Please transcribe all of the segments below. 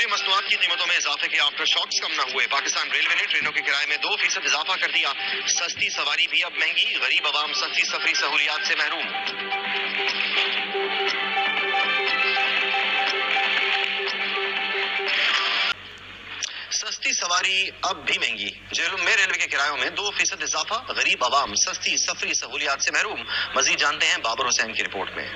Petroleum मसनूआत की कीमतों में इजाफे के आफ्टर शॉक्स कम न हुए। पाकिस्तान रेलवे ने ट्रेनों के किराए में 2% इजाफा कर दिया। सस्ती सवारी भी अब महंगी, गरीब आवाम सस्ती सफरी सहूलियात से महरूम। सस्ती सवारी अब भी महंगी, जेलों में रेलवे के किरायों में 2% इजाफा, गरीब आवाम सस्ती सफरी सहूलियात से महरूम। मजीद जानते हैं बाबर हुसैन की रिपोर्ट में।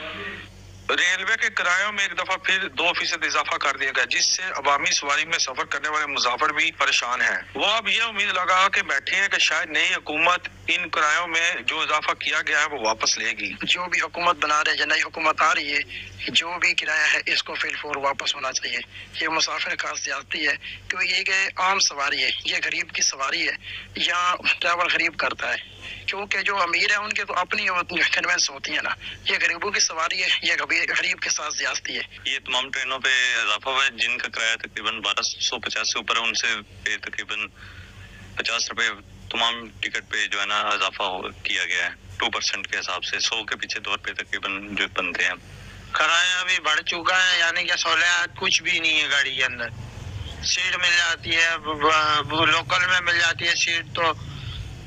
रेलवे के किरायों में एक दफा फिर 2% इजाफा कर दिया गया, जिससे अवामी सवारी में सफर करने वाले मुसाफिर भी परेशान हैं। वो अब ये उम्मीद लगा के बैठे हैं कि शायद नई हुकूमत इन किरायों में जो इजाफा किया गया है वो वापस लेगी। जो भी हुकूमत बना रहे हैं, नई हुकूमत आ रही है, जो भी किराया है इसको फिलफौर वापस होना चाहिए। ये मुसाफिर का ज्यादती है, क्योंकि ये आम सवारी है, ये गरीब की सवारी है, यहाँ ट्रैवल गरीब करता है। क्योंकि जो अमीर है उनके तो अपनी कन्वेंस होती है ना, ये गरीबों की सवारी है, ये गरीब के साथ ज्यादती है। ये तमाम ट्रेनों पे इजाफा हुआ है, जिनका किराया तकरीबन 1250 से ऊपर है, उनसे पे तकरीबन 50 रुपए तमाम टिकट पे जो है ना इजाफा किया गया है 2% के हिसाब से। 100 के पीछे 2 रुपए तकरीबन जो बनते हैं। किराया भी बढ़ चुका है, यानी कि सहूलियत कुछ भी नहीं है। गाड़ी के अंदर सीट मिल जाती है, लोकल में मिल जाती है सीट, तो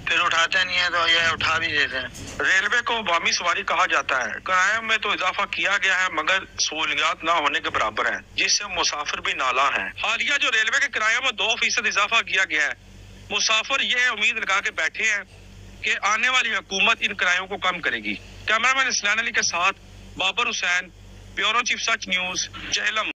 फिर उठाते नहीं है, तो ये उठा भी देते हैं। रेलवे को अवामी सवारी कहा जाता है। किराए में तो इजाफा किया गया है मगर सहूलियात ना होने के बराबर है, जिससे मुसाफिर भी नाला है। हालिया जो रेलवे के किराए में 2% इजाफा किया गया है, मुसाफिर ये उम्मीद लगा के बैठे हैं कि आने वाली हुकूमत इन किरायों को कम करेगी। कैमरामैन इस्लान अली के साथ बाबर हुसैन, ब्यूरो चीफ सच न्यूज, जहलम।